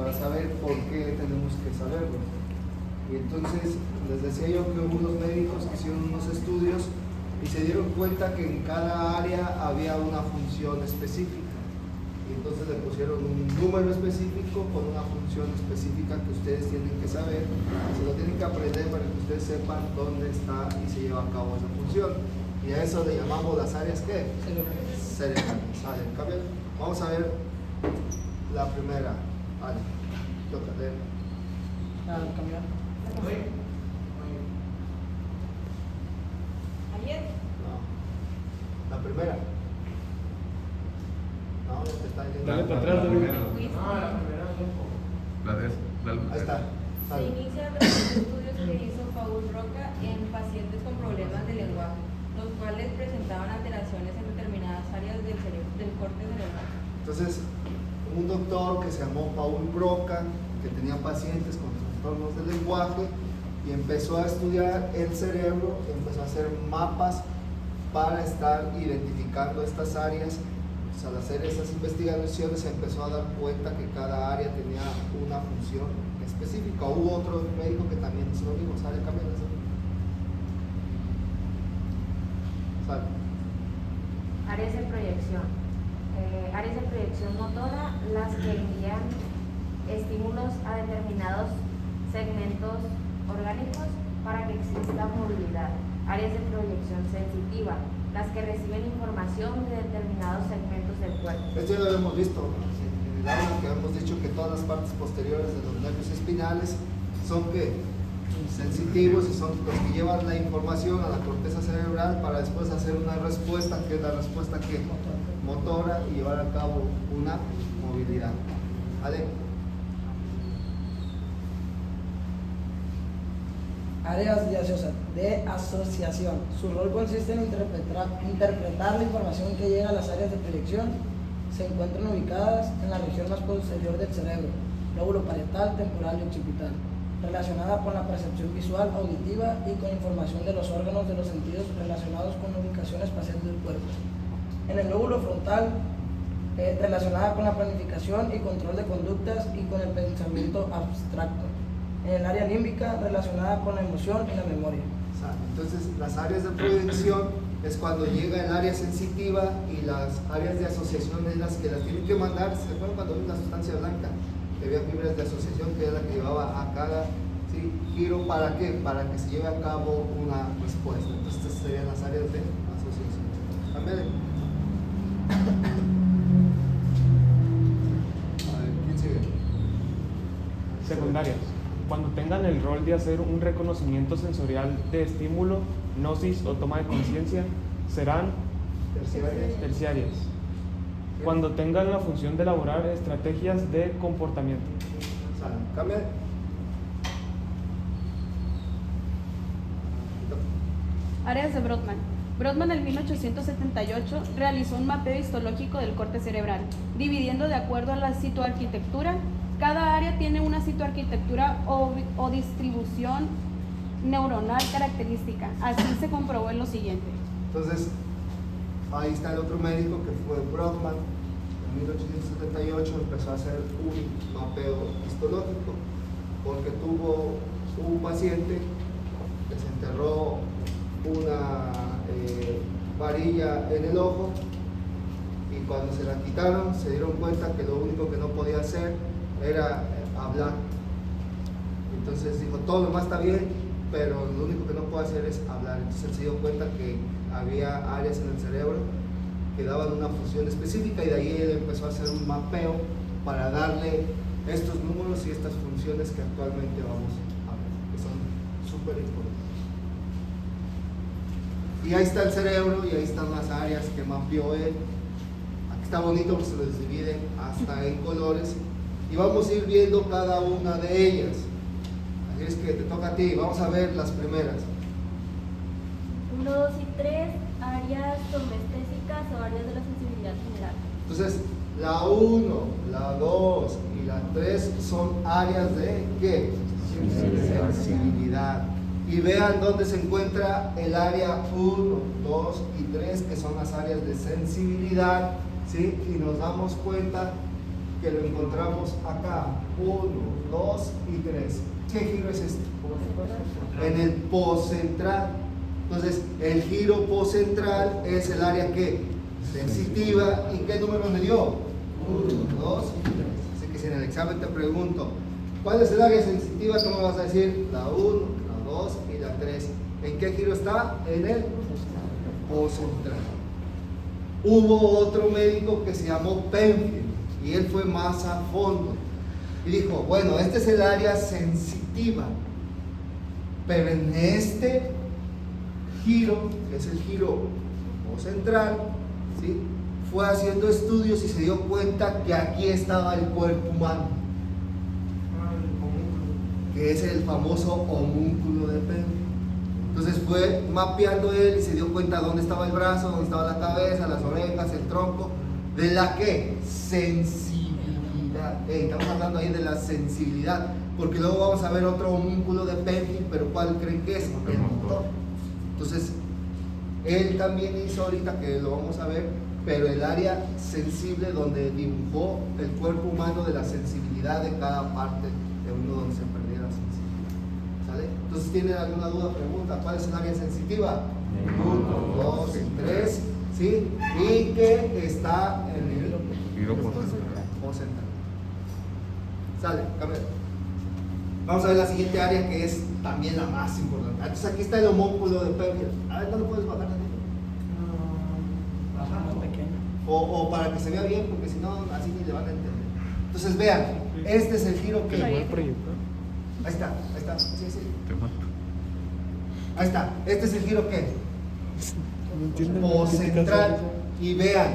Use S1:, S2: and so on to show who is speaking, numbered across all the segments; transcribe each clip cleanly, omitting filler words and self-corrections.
S1: para saber por qué tenemos que saberlo. Y entonces les decía yo que hubo unos médicos que hicieron unos estudios y se dieron cuenta que en cada área había una función específica. Y entonces le pusieron un número específico con una función específica que ustedes tienen que saber, se lo tienen que aprender para que ustedes sepan dónde está y se lleva a cabo esa función. Y a eso le llamamos las áreas ¿qué? Cerebrales. Vale, cambio. Vamos a ver la primera. Vale, toca leer.
S2: Cambiar.
S3: Ayer.
S1: No. La primera. No, ya te está yendo.
S4: Dale para atrás, dale.
S1: Ahí está.
S3: Se
S1: Vale.
S3: inician los estudios que hizo Paul Roca en pacientes con problemas de lenguaje, los cuales presentaban alteraciones en determinadas áreas del cerebro, del corte cerebral.
S1: Entonces, un doctor que se llamó Paul Broca, que tenía pacientes con trastornos del lenguaje, y empezó a estudiar el cerebro, empezó a hacer mapas para estar identificando estas áreas. Pues, al hacer esas investigaciones se empezó a dar cuenta que cada área tenía una función específica. Hubo otro médico que también hizo lo mismo. ¿Sale? Cambia eso. Sale.
S5: Áreas de proyección. Áreas de proyección motora, las que envían estímulos a determinados segmentos orgánicos para que exista movilidad. Áreas de proyección sensitiva, las que reciben información de determinados segmentos del cuerpo.
S1: Esto ya lo habíamos visto en el aula, que habíamos dicho que todas las partes posteriores de los nervios espinales son que sensitivos y son los que llevan la información a la corteza cerebral para después hacer una respuesta, que es la respuesta que motora, y llevar a cabo una movilidad. ¿Vale?
S2: Áreas de asociación. Su rol consiste en interpretar la información que llega a las áreas de proyección. Se encuentran ubicadas en la región más posterior del cerebro, lóbulo parietal, temporal y occipital, relacionada con la percepción visual, auditiva y con información de los órganos de los sentidos relacionados con la ubicación espacial del cuerpo. En el lóbulo frontal, relacionada con la planificación y control de conductas y con el pensamiento abstracto. En el área límbica, relacionada con la emoción y la memoria.
S1: Entonces, las áreas de proyección es cuando llega el área sensitiva, y las áreas de asociación es las que las tienen que mandar. ¿Se acuerdan cuando vimos la sustancia blanca? Que había fibras de asociación, que es la que llevaba a cada giro. ¿Para qué? Para que se lleve a cabo una respuesta. Entonces, estas serían las áreas de asociación. Cámbiale. A ver, ¿quién sigue?
S4: Secundarias. Cuando tengan el rol de hacer un reconocimiento sensorial de estímulo, gnosis o toma de conciencia, serán terciarias. Cuando tengan la función de elaborar estrategias de comportamiento.
S1: Cambia.
S6: Áreas de Brodmann. Brodmann en 1878 realizó un mapeo histológico del corte cerebral, dividiendo de acuerdo a la citoarquitectura. Cada área tiene una citoarquitectura o distribución neuronal característica. Así se comprobó en lo siguiente.
S1: Entonces, ahí está el otro médico que fue Brodmann. En 1878 empezó a hacer un mapeo histológico porque tuvo un paciente que se enterró una varilla en el ojo, y cuando se la quitaron se dieron cuenta que lo único que no podía hacer era hablar. Entonces dijo, todo lo demás está bien, pero lo único que no puedo hacer es hablar. Entonces él se dio cuenta que había áreas en el cerebro que daban una función específica, y de ahí él empezó a hacer un mapeo para darle estos números y estas funciones que actualmente vamos a ver, que son súper importantes. Y ahí está el cerebro, y ahí están las áreas que mapeó él. Aquí está bonito porque se les divide hasta en colores, y vamos a ir viendo cada una de ellas. Así es que te toca a ti. Vamos a ver las primeras.
S7: 1, 2 y 3, áreas somestésicas o áreas de la sensibilidad general.
S1: Entonces, la 1, la 2 y la 3 son áreas de ¿qué? Sensibilidad. Y vean dónde se encuentra el área 1, 2 y 3, que son las áreas de sensibilidad, ¿sí? Y nos damos cuenta que lo encontramos acá, 1, 2 y 3. ¿Qué giro es este? En el poscentral. Entonces, el giro poscentral es el área que sensitiva. ¿Y qué número me dio? 1, 2 y 3. Así que si en el examen te pregunto, ¿cuál es el área sensitiva? Tú me vas a decir la 1, la 2 y la 3. ¿En qué giro está? En el poscentral. Hubo otro médico que se llamó Penfield y él fue más a fondo y dijo, bueno, este es el área sensitiva, pero en este giro, que es el giro poscentral, ¿sí?, fue haciendo estudios y se dio cuenta que aquí estaba el cuerpo humano, que es el famoso homúnculo de Penfield. Entonces fue mapeando él y se dio cuenta dónde estaba el brazo, dónde estaba la cabeza, las orejas, el tronco. ¿De la qué? Sensibilidad. Estamos hablando ahí de la sensibilidad, porque luego vamos a ver otro homúnculo de Penfield, pero ¿cuál creen que es? El motor. Entonces, él también hizo ahorita, que lo vamos a ver, pero el área sensible donde dibujó el cuerpo humano de la sensibilidad de cada parte de uno donde se perdiera la sensibilidad. ¿Sale? Entonces, ¿tienen alguna duda, pregunta? ¿Cuál es el área sensitiva? 1, 2 y 3, ¿sí? Y que está en el giro poscentral. ¿Sale? Cambia. Vamos a ver la siguiente área, que es también la más importante. Entonces, aquí está el homúnculo de Penfield. A ver, ¿no lo puedes bajar tantito? O para que se vea bien, porque si no, así ni le van a entender. Entonces, vean, este es el giro que... Ahí está. Sí. Ahí está. Este es el giro que poscentral. Y vean,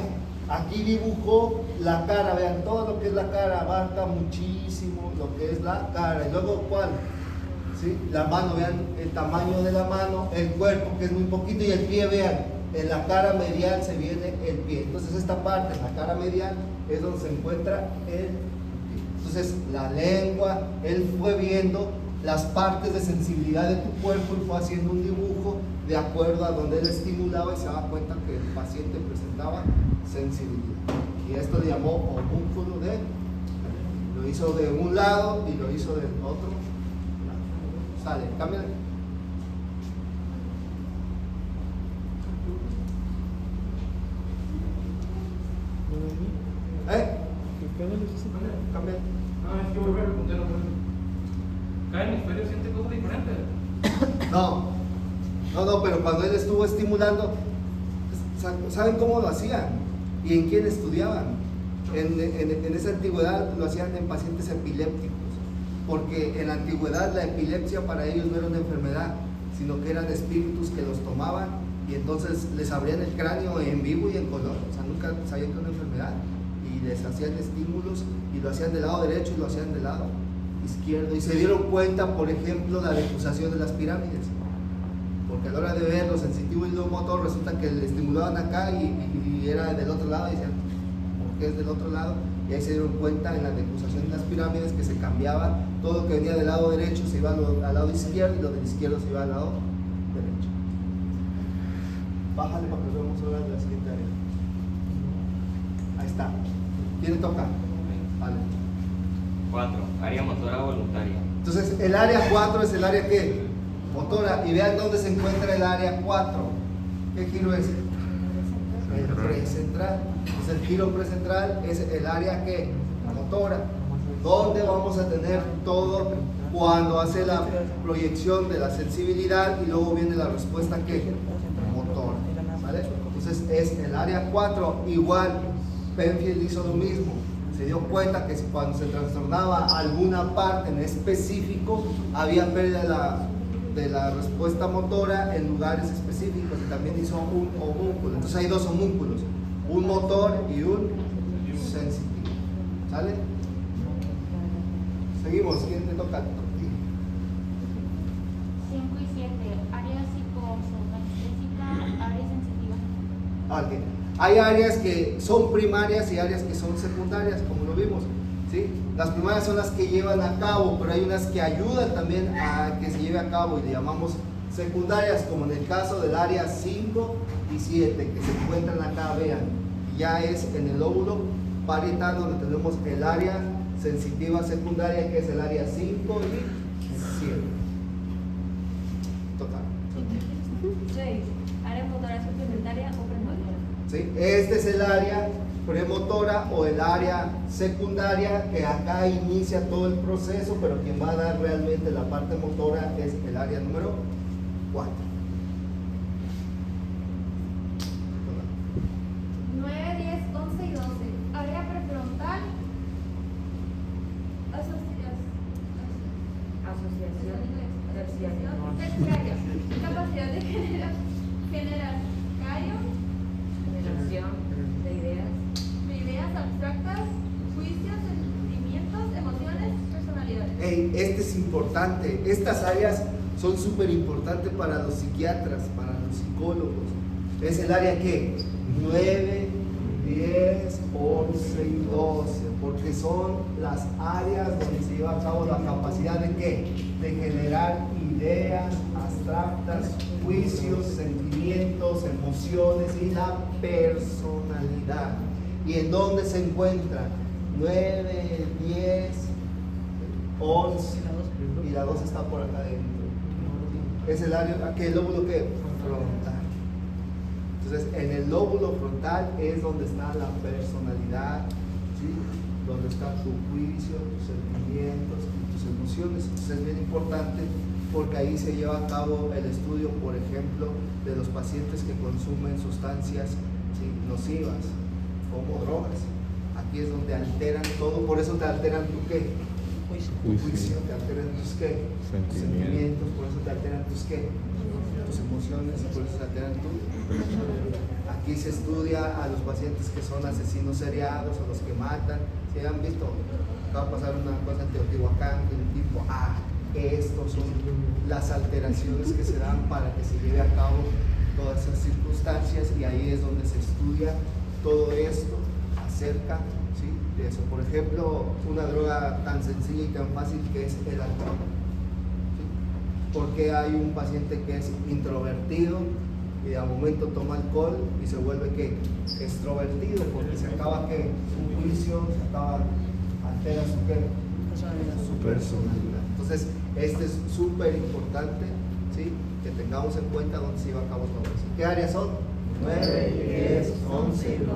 S1: aquí dibujó la cara. Vean, todo lo que es la cara abarca muchísimo lo que es la cara. Y luego, ¿cuál? ¿Sí? La mano, vean el tamaño de la mano, el cuerpo, que es muy poquito, y el pie, vean, en la cara medial se viene el pie. Entonces, esta parte, en la cara medial, es donde se encuentra el pie. Entonces, la lengua, él fue viendo las partes de sensibilidad de tu cuerpo y fue haciendo un dibujo de acuerdo a donde él estimulaba y se daba cuenta que el paciente presentaba sensibilidad. Y esto le llamó homúnculo de... Lo hizo de un lado y lo hizo del otro lado. Sale, cámbiale. Cámbiale.
S8: No, es que volver a responder otra vez. Cada hemisferio siente cosas diferentes.
S1: No, pero cuando él estuvo estimulando, ¿saben cómo lo hacían? ¿Y en quién estudiaban? En esa antigüedad lo hacían en pacientes epilépticos, porque en la antigüedad la epilepsia para ellos no era una enfermedad, sino que eran espíritus que los tomaban y entonces les abrían el cráneo en vivo y en color, o sea, nunca sabían que era una enfermedad, y les hacían estímulos y lo hacían del lado derecho y lo hacían del lado izquierdo, y se dieron cuenta, por ejemplo, la decusación de las pirámides, porque a la hora de ver lo sensitivo y lo motor, resulta que le estimulaban acá y era del otro lado, y decían, ¿por qué es del otro lado? Y ahí se dieron cuenta en la decusación de las pirámides que se cambiaba, todo lo que venía del lado derecho se iba al lado izquierdo y lo del izquierdo se iba al lado derecho. Bájale para que veamos ahora la siguiente área. Ahí está. ¿Quién le toca? Vale.
S9: 4. Área motora voluntaria.
S1: Entonces, el área 4 es el área que motora. Y vean dónde se encuentra el área 4. ¿Qué giro es? El precentral. Entonces, el giro precentral es el área que motora. ¿Dónde vamos a tener todo cuando hace la proyección de la sensibilidad y luego viene la respuesta que motora? ¿Vale? Entonces, es el área 4. Igual, Penfield hizo lo mismo. Se dio cuenta que cuando se trastornaba alguna parte en específico, había pérdida de la respuesta motora en lugares específicos, y también hizo un homúnculo. Entonces hay dos homúnculos, un motor y un sensitivo. ¿Sale? Seguimos. ¿Quién te toca?
S5: 5 y 7. Área psicosomática, área sensitiva.
S1: Okay. Hay áreas que son primarias y áreas que son secundarias, como lo vimos, ¿sí? Las primarias son las que llevan a cabo, pero hay unas que ayudan también a que se lleve a cabo y le llamamos secundarias, como en el caso del área 5 y 7, que se encuentran acá, vean, ya es en el lóbulo parietal, donde tenemos el área sensitiva secundaria, que es el área 5 y 7. Total.
S3: 6. Área motora suplementaria o premotora.
S1: ¿Sí? Este es el área premotora o el área secundaria, que acá inicia todo el proceso, pero quien va a dar realmente la parte motora es el área número 4.
S10: 9, 10, 11 y 12. Área prefrontal.
S5: Asociación
S10: Terciaria. Capacidad de generar cario
S5: generación de ideas
S10: abstractas, juicios, sentimientos, emociones, personalidades.
S1: Hey, este es importante. Estas áreas son súper importantes para los psiquiatras, para los psicólogos. Es el área que 9, 10, 11 y 12, porque son las áreas donde se lleva a cabo la capacidad de ¿qué? De generar ideas abstractas, juicios, sentimientos, emociones y la personalidad. ¿Y en dónde se encuentra? 9, 10, 11 y la 2 está por acá adentro. Es el área, ¿qué? El lóbulo ¿qué? Frontal. Entonces, en el lóbulo frontal es donde está la personalidad, ¿sí? Donde está tu juicio, tus sentimientos y tus emociones. Entonces es bien importante porque ahí se lleva a cabo el estudio, por ejemplo, de los pacientes que consumen sustancias, ¿sí? nocivas, como drogas. Aquí es donde alteran todo, por eso te alteran tu ¿qué? Tu juicio, te alteran tus ¿qué? Tus sentimientos, por eso te alteran tus ¿qué? Tus emociones, y por eso te alteran tu. Aquí se estudia a los pacientes que son asesinos seriados, a los que matan. Si han visto, acaba de pasar una cosa en Teotihuacán, que el tipo, estos son las alteraciones que se dan para que se lleve a cabo todas esas circunstancias, y ahí es donde se estudia todo esto acerca, ¿sí? de eso. Por ejemplo, una droga tan sencilla y tan fácil que es el alcohol. ¿Sí? Porque hay un paciente que es introvertido y de momento toma alcohol y se vuelve ¿qué? Extrovertido, porque se acaba ¿qué? Su juicio, se acaba, altera su ¿qué? Su personalidad. Entonces, este es súper importante, ¿sí? Que tengamos en cuenta dónde se lleva a cabo todo eso. ¿Qué áreas son? 9, 10, 11 y 12.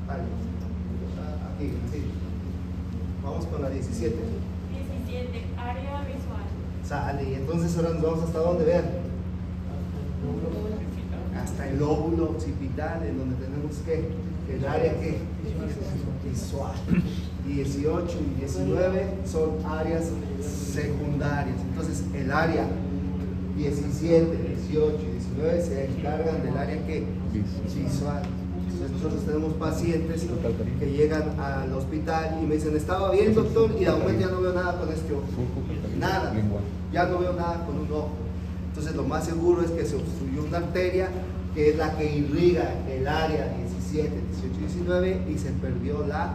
S1: Vale. Aquí. Vamos con la 17.
S7: 17. Área visual.
S1: Sale, y entonces ahora nos vamos hasta dónde, vean. Hasta el lóbulo occipital, en donde tenemos que el área que visual. 18 y 19 son áreas secundarias. Entonces el área 17, 18 y 19 se encargan del área que visual. Entonces nosotros tenemos pacientes que llegan al hospital y me dicen, estaba bien doctor, y de momento ya no veo nada con este ojo. Nada, ya no veo nada con un ojo. Entonces lo más seguro es que se obstruyó una arteria que es la que irriga el área 17, 18 y 19 y se perdió la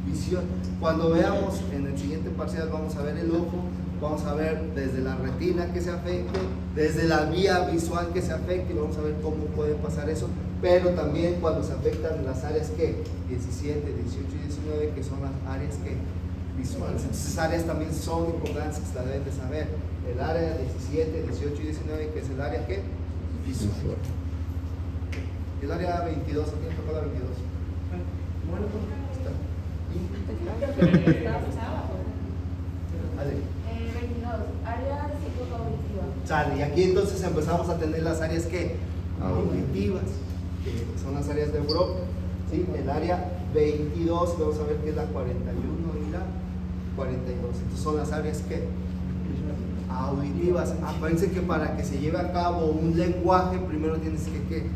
S1: visión. Cuando veamos en el siguiente parcial vamos a ver el ojo, vamos a ver desde la retina que se afecte, desde la vía visual que se afecte, y vamos a ver cómo puede pasar eso, pero también cuando se afectan las áreas que 17, 18 y 19, que son las áreas que visuales. Entonces esas áreas también son importantes, que se la deben de saber. El área 17, 18 y 19, que es el área que visual. El área 22, ¿a quién tocó la 22? Vale.
S10: 22. Área psicoauditiva.
S1: Sale, y aquí entonces empezamos a tener las áreas que auditivas, que son las áreas de Broca, ¿sí? El área 22, vamos a ver que es la 41 y la 42. Entonces son las áreas que auditivas. Acuérdense que para que se lleve a cabo un lenguaje, primero tienes que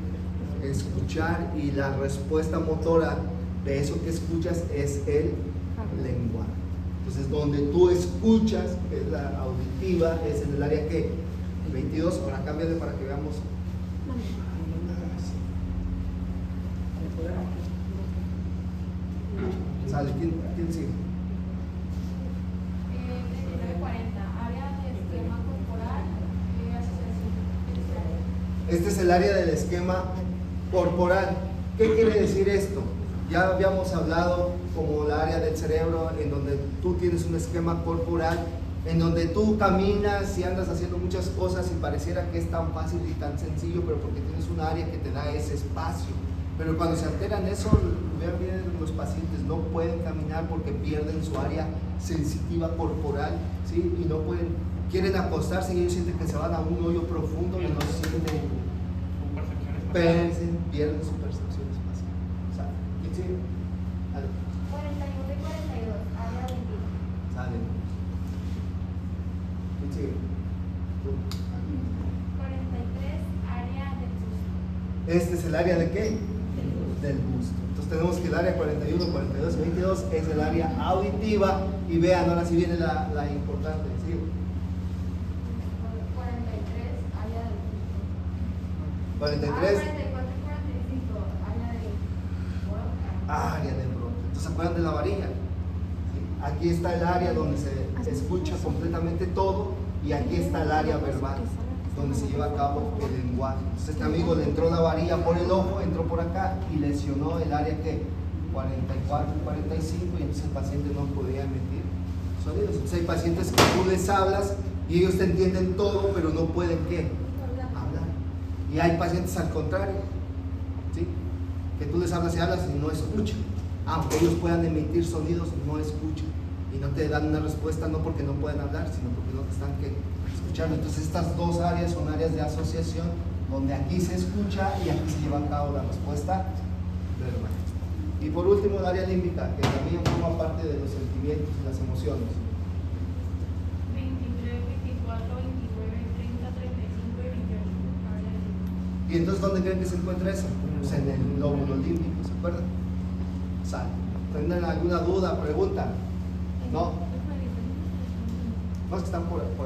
S1: escuchar, y la respuesta motora de eso que escuchas es el lenguaje. Entonces, donde tú escuchas, que es la auditiva, es en el área que 22. Ahora cámbiale para que veamos. Sale, ¿quién sigue?
S10: 39-40. Área de esquema corporal. Asociación.
S1: Este es el área del esquema corporal. ¿Qué quiere decir esto? Ya habíamos hablado como el área del cerebro en donde tú tienes un esquema corporal, en donde tú caminas y andas haciendo muchas cosas y pareciera que es tan fácil y tan sencillo, pero porque tienes un área que te da ese espacio. Pero cuando se alteran eso, vean bien, los pacientes no pueden caminar porque pierden su área sensitiva corporal, ¿sí? Y no pueden, quieren acostarse y ellos sienten que se van a un hoyo profundo y no sienten, pierden su percepción espacial. O sea, ¿quién sigue? Dale.
S10: 41 y 42, área auditiva.
S1: Sale. ¿Quién sigue? Tú.
S10: 43, área del susto.
S1: Este es el área de qué? Del gusto. Entonces tenemos que el área 41, 42 y 22 es el área auditiva. Y vean, ahora sí viene la importante. ¿Sí?
S10: 43, área del susto.
S1: 43,
S10: 44 y 45, área de boca.
S1: área de bronca. Entonces, ¿se acuerdan de la varilla? ¿Sí? Aquí está el área donde se escucha completamente todo. Y aquí está el área verbal, donde se lleva a cabo el lenguaje. Entonces, este amigo le entró la varilla por el ojo, entró por acá y lesionó el área que 44 y 45, y entonces el paciente no podía emitir sonidos. Entonces hay pacientes que tú les hablas y ellos te entienden todo, pero no pueden ¿qué? Hablar. Y hay pacientes al contrario, ¿sí? Que tú les hablas y no escuchan. Aunque ellos puedan emitir sonidos, no escuchan. Y no te dan una respuesta no porque no pueden hablar, sino porque no te están escuchando. Entonces estas dos áreas son áreas de asociación, donde aquí se escucha y aquí se lleva a cabo la respuesta verbal. Y por último, el área límbica, que también forma parte de los sentimientos y las emociones.
S7: 23, 24, 29, 30, 35 y 28, área del susto.
S1: ¿Y entonces dónde creen que se encuentra eso? Pues en el lóbulo límbico, ¿se acuerdan? Sale. ¿Tienen alguna duda, pregunta? ¿No? No, es que están por debajo.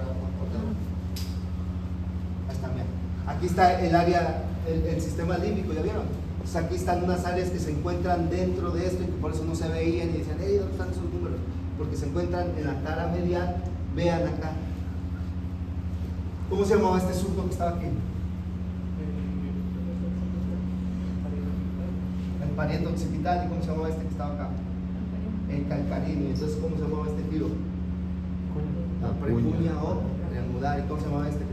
S1: Ahí está, bien. Aquí está el área, el sistema límbico, ¿ya vieron? Entonces aquí están unas áreas que se encuentran dentro de esto y que por eso no se veían y decían, hey, ¿dónde están esos números? Porque se encuentran en la cara medial. Vean acá. ¿Cómo se llamaba este surco que estaba aquí? El pariente occipital. ¿Y cómo se llamaba este que estaba acá? El calcaríneo. Entonces, ¿cómo se llamaba este giro? La precuña o triangular. ¿Y cómo se llamaba este?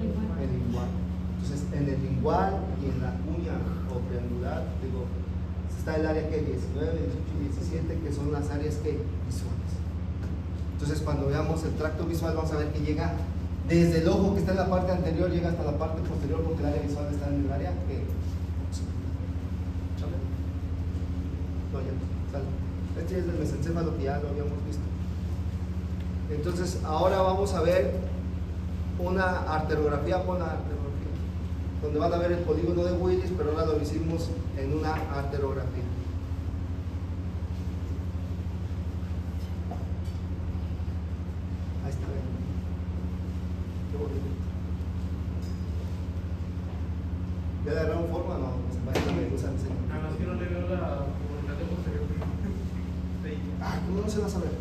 S1: El lingual. Entonces, en el lingual y en la cuña o triangular, digo, está el área que 19, 18 y 17, que son las áreas que visuales. Entonces, cuando veamos el tracto visual, vamos a ver que llega desde el ojo que está en la parte anterior, llega hasta la parte posterior, porque el área visual está en el área que. No, ya, sale. Este es del mesencéfalo que ya lo habíamos visto. Entonces, ahora vamos a ver una arteriografía con la arteriografía, donde van a ver el polígono de Willis, pero ahora lo hicimos en una arteriografía. Ahí está, vean. Qué bonito. ¿Ya le agarraron forma o no? Se vaya la medusa,
S8: Nada más que no le veo la comunidad de posterior.
S1: ¿Cómo no se va a saber?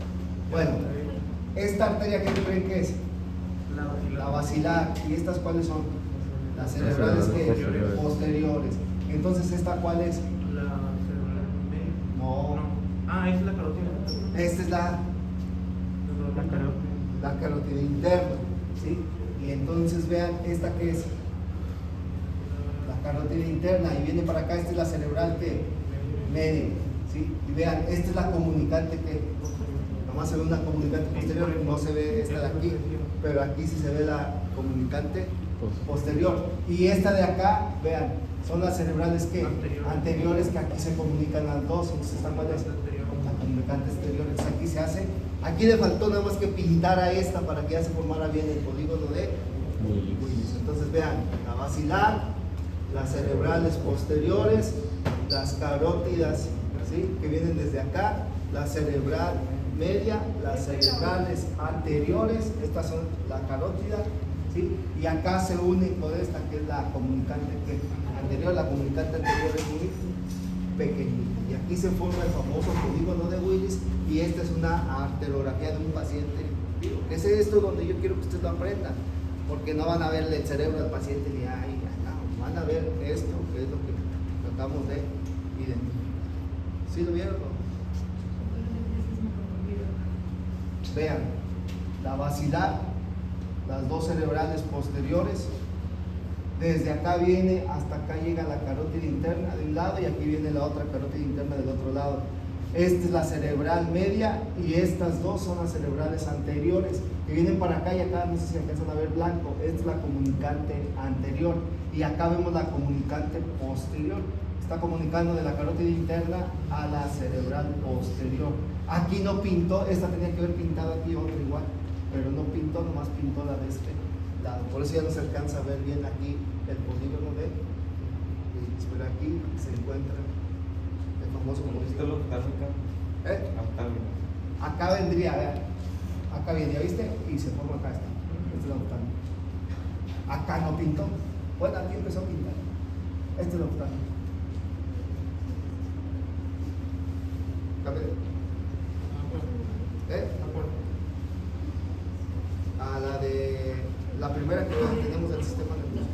S1: Bueno, esta arteria, ¿qué creen que es? La basilar. ¿Y estas cuáles son? Las cerebrales que posteriores. Entonces, ¿esta cuál es?
S8: La cerebral media.
S1: No.
S8: Ah, esa es la carótida.
S1: Esta es la carótida interna, ¿sí? Y entonces vean, ¿esta qué es? La carótida interna. Y viene para acá, esta es la cerebral que media, ¿sí? Y vean, esta es la comunicante que nomás se ve una comunicante posterior, no se ve esta de aquí, pero aquí sí se ve la comunicante posterior. Y esta de acá, vean, son las cerebrales que anteriores, que aquí se comunican las dos. Entonces están con la comunicante exterior. Entonces aquí se hace, aquí le faltó nada más que pintar a esta para que ya se formara bien el polígono de Willis. Entonces vean, la basilar, las cerebrales posteriores, las carótidas, ¿sí? Que vienen desde acá, la cerebral media, las cerebrales anteriores, estas son la carótida, ¿sí? Y acá se unen con esta que es la comunicante anterior. La comunicante anterior es muy pequeñita y aquí se forma el famoso polígono de Willis, y esta es una arteriografía de un paciente vivo. ¿Qué es esto? Donde yo quiero que ustedes lo aprendan, porque no van a ver el cerebro del paciente ni ahí, no, van a ver esto, que es lo que tratamos de identificar. ¿Sí lo vieron? Vean, la basilar, las dos cerebrales posteriores, desde acá viene hasta acá llega la carótida interna de un lado y aquí viene la otra carótida interna del otro lado. Esta es la cerebral media y estas dos son las cerebrales anteriores que vienen para acá y acá, no sé si alcanzan a ver blanco, esta es la comunicante anterior y acá vemos la comunicante posterior. Está comunicando de la carótida interna a la cerebral posterior. Aquí no pintó, esta tenía que haber pintado aquí otra igual, pero no pintó, nomás pintó la de este lado. Por eso ya no se alcanza a ver bien aquí el polígono de. Pero aquí se encuentra el famoso polígono. Acá vendría, vean, acá viene, ¿viste? Y se forma acá esta. Este es la octava. Acá no pintó. Bueno, aquí empezó a pintar. Este es la octava. A la de la primera que tenemos del sistema nervioso.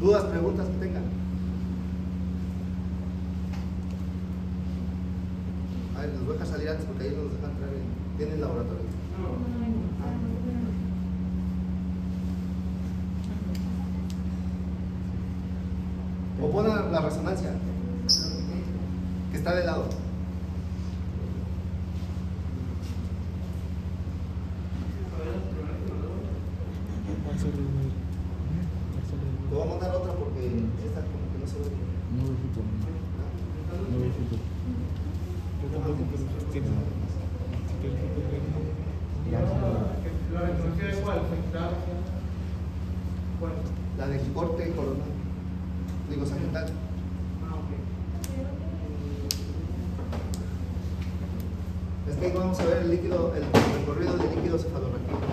S1: ¿Dudas, preguntas que tengan? A ver, les voy a dejar salir antes porque ahí no nos dejan entrar. ¿Tienen laboratorio? O ponen la resonancia que está de lado. Te voy a mandar otra porque esta como que no se ve bien.
S4: No veo futuro. No veo futuro.
S8: La resonancia es igual, ¿cuál?
S1: La del corte coronal. Digo, sagittal. Es que ahí vamos a ver el líquido, el recorrido del líquido cefalorraquídeo.